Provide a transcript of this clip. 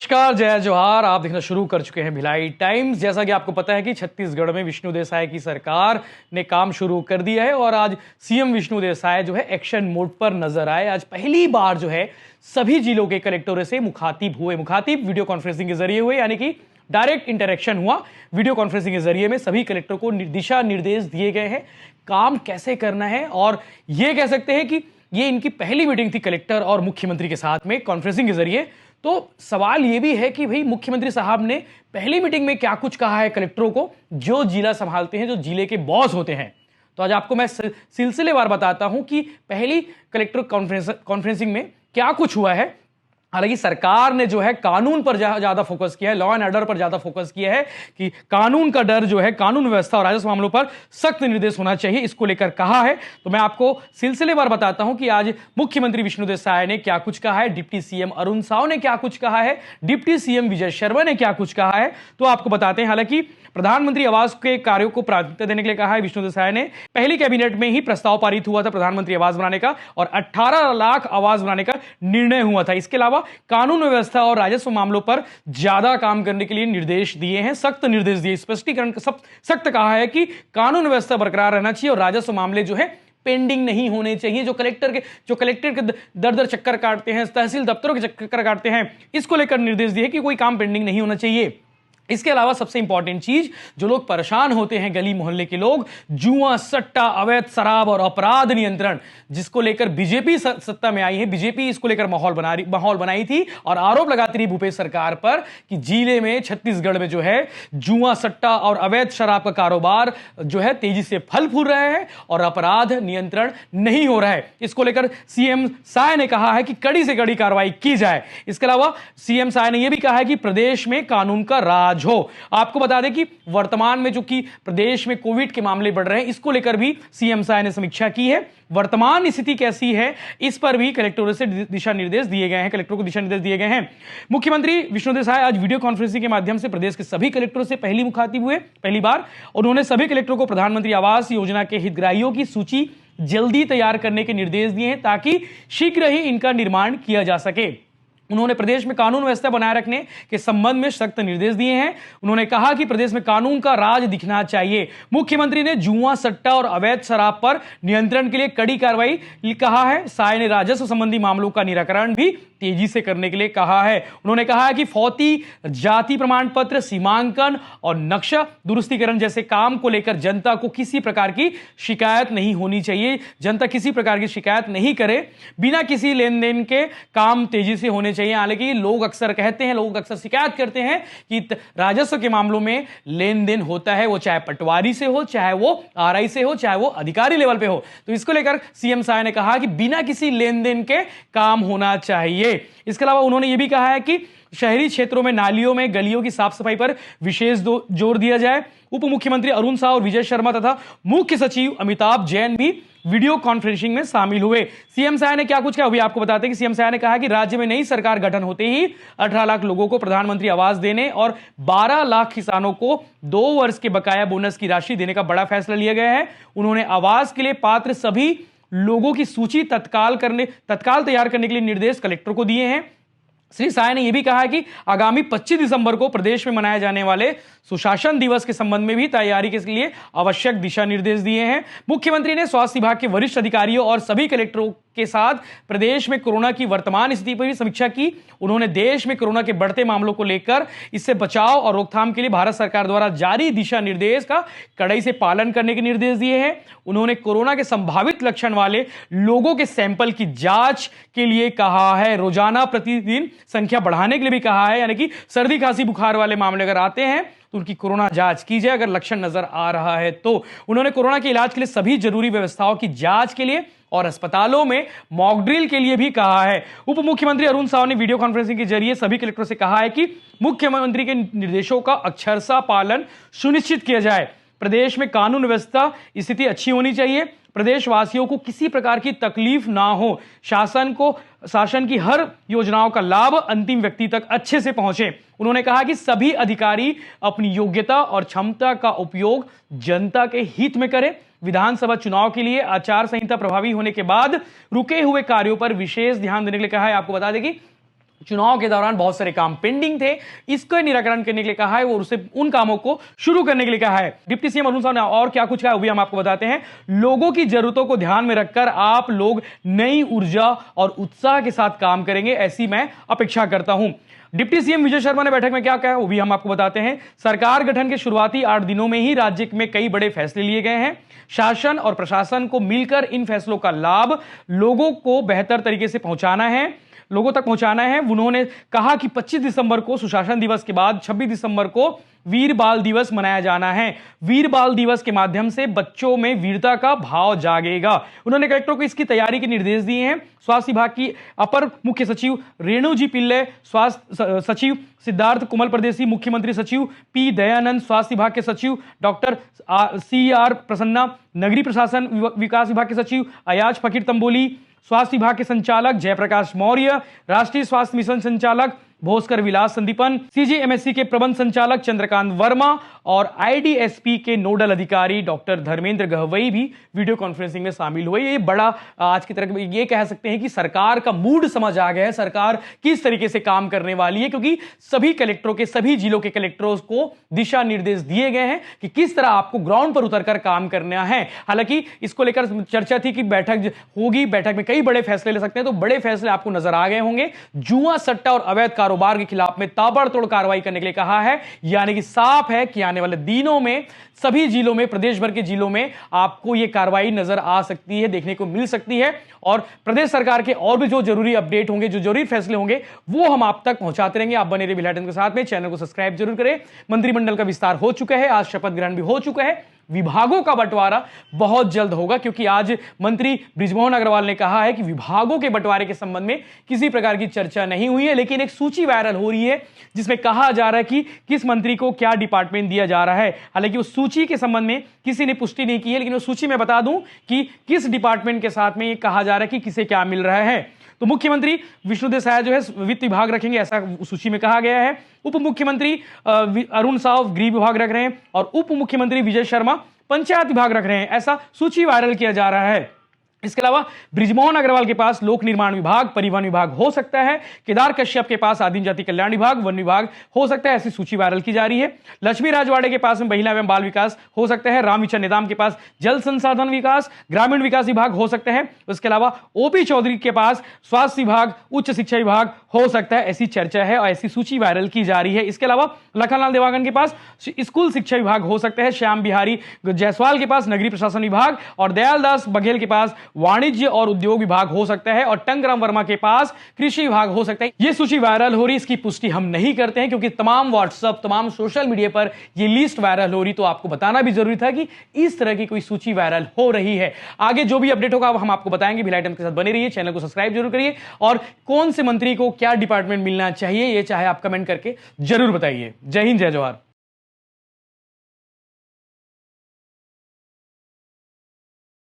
नमस्कार, जय जोहार। आप देखना शुरू कर चुके हैं भिलाई टाइम्स। जैसा कि आपको पता है कि छत्तीसगढ़ में विष्णु देसाई की सरकार ने काम शुरू कर दिया है और आज सीएम विष्णु देसाई जो है एक्शन मोड पर नजर आए। आज पहली बार जो है सभी जिलों के कलेक्टरों से मुखातिब वीडियो कॉन्फ्रेंसिंग के जरिए हुए, यानी कि डायरेक्ट इंटरेक्शन हुआ। वीडियो कॉन्फ्रेंसिंग के जरिए में सभी कलेक्टरों को दिशा निर्देश दिए गए हैं काम कैसे करना है, और ये कह सकते हैं कि ये इनकी पहली मीटिंग थी कलेक्टर और मुख्यमंत्री के साथ में कॉन्फ्रेंसिंग के जरिए। तो सवाल यह भी है कि भाई मुख्यमंत्री साहब ने पहली मीटिंग में क्या कुछ कहा है कलेक्टरों को, जो जिला संभालते हैं, जो जिले के बॉस होते हैं। तो आज आपको मैं सिलसिलेवार बताता हूं कि पहली कलेक्टर कॉन्फ्रेंसिंग में क्या कुछ हुआ है। हालांकि सरकार ने जो है कानून पर ज्यादा फोकस किया है, लॉ एंड ऑर्डर पर ज्यादा फोकस किया है कि कानून का डर जो है, कानून व्यवस्था और राजस्व मामलों पर सख्त निर्देश होना चाहिए, इसको लेकर कहा है। तो मैं आपको सिलसिलेवार बताता हूं कि आज मुख्यमंत्री विष्णु देसाई ने क्या कुछ कहा है, डिप्टी सीएम अरुण साव ने क्या कुछ कहा है, डिप्टी सीएम विजय शर्मा ने क्या कुछ कहा है, तो आपको बताते हैं। हालांकि प्रधानमंत्री आवास के कार्यों को प्राथमिकता देने के लिए कहा है विष्णु देसाई ने। पहली कैबिनेट में ही प्रस्ताव पारित हुआ था प्रधानमंत्री आवास बनाने का और 18 लाख आवास बनाने का निर्णय हुआ था। इसके अलावा कानून व्यवस्था और राजस्व मामलों पर ज्यादा काम करने के लिए निर्देश दिए हैं, सख्त निर्देश दिए, स्पष्टीकरण सख्त कहा है कि कानून व्यवस्था बरकरार रहना चाहिए और राजस्व मामले जो है पेंडिंग नहीं होने चाहिए। जो कलेक्टर के दर दर चक्कर काटते हैं, तहसील दफ्तरों के चक्कर काटते हैं, इसको लेकर निर्देश दिए कि कोई काम पेंडिंग नहीं होना चाहिए। इसके अलावा सबसे इंपॉर्टेंट चीज, जो लोग परेशान होते हैं, गली मोहल्ले के लोग, जुआ, सट्टा, अवैध शराब और अपराध नियंत्रण, जिसको लेकर बीजेपी सत्ता में आई है, बीजेपी इसको लेकर माहौल बनाई थी और आरोप लगाती रही भूपेश सरकार पर कि जिले में, छत्तीसगढ़ में जो है जुआ, सट्टा और अवैध शराब का कारोबार जो है तेजी से फल फूल रहा है और अपराध नियंत्रण नहीं हो रहा है। इसको लेकर सीएम साय ने कहा है कि कड़ी से कड़ी कार्रवाई की जाए। इसके अलावा सीएम साय ने यह भी कहा है कि प्रदेश में कानून का राज हो। आपको बता दें कि वर्तमान में जो कि प्रदेश में कोविड के मामले बढ़ रहे हैं, इसको लेकर भी सीएम साय ने समीक्षा की है। वर्तमान स्थिति कैसी है, इस पर भी कलेक्टरों से दिशा निर्देश दिए गए हैं, कलेक्टरों को दिशा निर्देश दिए गए हैं। मुख्यमंत्री विष्णु देसाई आज वीडियो कॉन्फ्रेंसिंग के माध्यम से प्रदेश के सभी कलेक्टरों से मुखातिब हुए पहली बार। उन्होंने सभी कलेक्टरों को प्रधानमंत्री आवास योजना के हितग्राहियों की सूची जल्दी तैयार करने के निर्देश दिए हैं ताकि शीघ्र ही इनका निर्माण किया जा सके। उन्होंने प्रदेश में कानून व्यवस्था बनाए रखने के संबंध में सख्त निर्देश दिए हैं। उन्होंने कहा कि प्रदेश में कानून का राज दिखना चाहिए। मुख्यमंत्री ने जुआ, सट्टा और अवैध शराब पर नियंत्रण के लिए कड़ी कार्रवाई कहा है। साय ने राजस्व संबंधी मामलों का निराकरण भी तेजी से करने के लिए कहा है। उन्होंने कहा है कि फौती जाति प्रमाण पत्र, सीमांकन और नक्शा दुरुस्तीकरण जैसे काम को लेकर जनता को किसी प्रकार की शिकायत नहीं होनी चाहिए। जनता किसी प्रकार की शिकायत नहीं करे, बिना किसी लेन देन के काम तेजी से होने चाहिए। हालांकि लोग अक्सर शिकायत करते हैं कि राजस्व के मामलों में लेन देन होता है, वो चाहे पटवारी से हो, चाहे वो आरआई से हो, चाहे वो अधिकारी लेवल पे हो। तो इसको लेकर सीएम साय ने कहा कि बिना किसी लेन देन के काम होना चाहिए। इसके अलावा उन्होंने यह भी कहा है कि शहरी क्षेत्रों में नालियों में गलियों की साफ सफाई पर विशेष जोर दिया जाए। उप मुख्यमंत्री अरुण साव और विजय शर्मा तथा मुख्य सचिव अमिताभ जैन भी वीडियो कॉन्फ्रेंसिंग में शामिल हुए। सीएम साय ने क्या कुछ कहा, अभी आपको बताते हैं कि सीएम साय ने कहा कि राज्य में नई सरकार गठन होते ही 18 लाख लोगों को प्रधानमंत्री आवास देने और 12 लाख किसानों को 2 वर्ष के बकाया बोनस की राशि देने का बड़ा फैसला लिया गया है। उन्होंने आवास के लिए पात्र सभी लोगों की सूची तत्काल तैयार करने के लिए निर्देश कलेक्टर को दिए हैं। श्री साय ने यह भी कहा है कि आगामी 25 दिसंबर को प्रदेश में मनाए जाने वाले सुशासन दिवस के संबंध में भी तैयारी के लिए आवश्यक दिशा निर्देश दिए हैं। मुख्यमंत्री ने स्वास्थ्य विभाग के वरिष्ठ अधिकारियों और सभी कलेक्टरों के साथ प्रदेश में कोरोना की वर्तमान स्थिति पर भी समीक्षा की। उन्होंने देश में कोरोना के बढ़ते मामलों को लेकर इससे बचाव और रोकथाम के लिए भारत सरकार द्वारा जारी दिशा निर्देश का कड़ाई से पालन करने के निर्देश दिए हैं। उन्होंने कोरोना के संभावित लक्षण वाले लोगों के सैंपल की जांच के लिए कहा है। रोजाना प्रतिदिन संख्या बढ़ाने के लिए भी कहा है, यानी कि सर्दी खांसी बुखार वाले मामले अगर आते हैं तो उनकी कोरोना जांच की जाए, अगर लक्षण नजर आ रहा है तो। उन्होंने कोरोना के इलाज के लिए सभी जरूरी व्यवस्थाओं की जांच के लिए और अस्पतालों में मॉक ड्रिल के लिए भी कहा है। उप मुख्यमंत्री अरुण साव ने वीडियो कॉन्फ्रेंसिंग के जरिए सभी कलेक्टरों से कहा है कि मुख्यमंत्री के निर्देशों का अक्षरशः पालन सुनिश्चित किया जाए। प्रदेश में कानून व्यवस्था स्थिति अच्छी होनी चाहिए, प्रदेशवासियों को किसी प्रकार की तकलीफ ना हो, शासन की हर योजनाओं का लाभ अंतिम व्यक्ति तक अच्छे से पहुंचे। उन्होंने कहा कि सभी अधिकारी अपनी योग्यता और क्षमता का उपयोग जनता के हित में करें। विधानसभा चुनाव के लिए आचार संहिता प्रभावी होने के बाद रुके हुए कार्यों पर विशेष ध्यान देने के लिए कहा है। आपको बता दें कि चुनाव के दौरान बहुत सारे काम पेंडिंग थे, इसका निराकरण करने के लिए कहा है और उसे उन कामों को शुरू करने के लिए कहा है। डिप्टी सीएम अरुण साव ने और क्या कुछ कहा वो भी हम आपको बताते हैं। लोगों की जरूरतों को ध्यान में रखकर आप लोग नई ऊर्जा और उत्साह के साथ काम करेंगे, ऐसी मैं अपेक्षा करता हूं। डिप्टी सीएम विजय शर्मा ने बैठक में क्या कहा वो भी हम आपको बताते हैं। सरकार गठन के शुरुआती 8 दिनों में ही राज्य में कई बड़े फैसले लिए गए हैं। शासन और प्रशासन को मिलकर इन फैसलों का लाभ लोगों को बेहतर तरीके से पहुंचाना है, लोगों तक पहुंचाना है। उन्होंने कहा कि 25 दिसंबर को सुशासन दिवस के बाद 26 दिसंबर को वीर बाल दिवस मनाया जाना है। वीर बाल दिवस के माध्यम से बच्चों में वीरता का भाव जागेगा। उन्होंने कलेक्टरों को इसकी तैयारी के निर्देश दिए हैं। स्वास्थ्य विभाग की अपर मुख्य सचिव रेणु जी पिल्ले, स्वास्थ्य सचिव सिद्धार्थ कुमल परदेसी, मुख्यमंत्री सचिव पी दयानंद, स्वास्थ्य विभाग के सचिव डॉक्टर CR प्रसन्ना, नगरीय प्रशासन विकास विभाग के सचिव अयाज फकीर तंबोली, स्वास्थ्य विभाग के संचालक जयप्रकाश मौर्य, राष्ट्रीय स्वास्थ्य मिशन संचालक भोस्कर विलास संदीपन, CGMSC के प्रबंध संचालक चंद्रकांत वर्मा और IDSP के नोडल अधिकारी डॉक्टर धर्मेंद्र गहवई भी वीडियो कॉन्फ्रेंसिंग में शामिल हुए। ये बड़ा आज की तरह ये कह सकते हैं कि सरकार का मूड समझ आ गया है, सरकार किस तरीके से काम करने वाली है, क्योंकि सभी कलेक्टरों के, सभी जिलों के कलेक्टरों को दिशा निर्देश दिए गए हैं कि किस तरह आपको ग्राउंड पर उतरकर काम करना है। हालांकि इसको लेकर चर्चा थी कि बैठक होगी, बैठक में कई बड़े फैसले ले सकते हैं, तो बड़े फैसले आपको नजर आ गए होंगे। जुआ, सट्टा और अवैध कारोबार के खिलाफ में ताबड़तोड़ कार्रवाई करने के लिए कहा है। यानी कि साफ है कि आने वाले दिनों में सभी जिलों में, प्रदेश भर के जिलों में आपको यह कार्रवाई नजर आ सकती है, देखने को मिल सकती है। और प्रदेश सरकार के और भी जो जरूरी अपडेट होंगे, जो जरूरी फैसले होंगे, वो हम आप तक पहुंचाते रहेंगे। आप बने रहिए भिलाई टाइम्स के साथ में। चैनल को सब्सक्राइब जरूर करें। मंत्रिमंडल का विस्तार हो चुका है, आज शपथ ग्रहण भी हो चुका है। विभागों का बंटवारा बहुत जल्द होगा, क्योंकि आज मंत्री बृजमोहन अग्रवाल ने कहा है कि विभागों के बंटवारे के संबंध में किसी प्रकार की चर्चा नहीं हुई है, लेकिन एक सूची वायरल हो रही है जिसमें कहा जा रहा है कि किस मंत्री को क्या डिपार्टमेंट दिया जा रहा है। हालांकि उस सूची के संबंध में किसी ने पुष्टि नहीं की है, लेकिन उस सूची में बता दूं कि किस डिपार्टमेंट के साथ में यह कहा जा रहा है कि किसे क्या मिल रहा है। तो मुख्यमंत्री विष्णुदेव साय जो है वित्त विभाग रखेंगे, ऐसा सूची में कहा गया है। उप मुख्यमंत्री अरुण साव गृह विभाग रख रहे हैं और उप मुख्यमंत्री विजय शर्मा पंचायत विभाग रख रहे हैं, ऐसा सूची वायरल किया जा रहा है। इसके अलावा बृजमोहन अग्रवाल के पास लोक निर्माण विभाग, परिवहन विभाग हो सकता है। केदार कश्यप के पास आदिम जाति कल्याण विभाग, वन विभाग हो सकता है, ऐसी सूची वायरल की जा रही है। लक्ष्मी राजवाड़े के पास में महिला एवं बाल विकास हो सकता है। रामविचार नेताम के पास जल संसाधन विकास, ग्रामीण विकास विभाग हो सकता है। उसके अलावा OP चौधरी के पास स्वास्थ्य विभाग, उच्च शिक्षा विभाग हो सकता है, ऐसी चर्चा है और ऐसी सूची वायरल की जा रही है। इसके अलावा लखनलाल देवांगन के पास स्कूल शिक्षा विभाग हो सकता है। श्याम बिहारी जायसवाल के पास नगरीय प्रशासन विभाग और दयालदास बघेल के पास वाणिज्य और उद्योग विभाग हो सकता है और टंकराम वर्मा के पास कृषि विभाग हो सकता है। यह सूची वायरल हो रही, इसकी पुष्टि हम नहीं करते हैं, क्योंकि तमाम व्हाट्सएप, तमाम सोशल मीडिया पर यह लिस्ट वायरल हो रही, तो आपको बताना भी जरूरी था कि इस तरह की कोई सूची वायरल हो रही है। आगे जो भी अपडेट होगा हम आपको बताएंगे। भिलाई टाइम्स के साथ बने रहिए, चैनल को सब्सक्राइब जरूर करिए और कौन से मंत्री को क्या डिपार्टमेंट मिलना चाहिए, यह चाहे आप कमेंट करके जरूर बताइए। जय हिंद, जय जवाहर।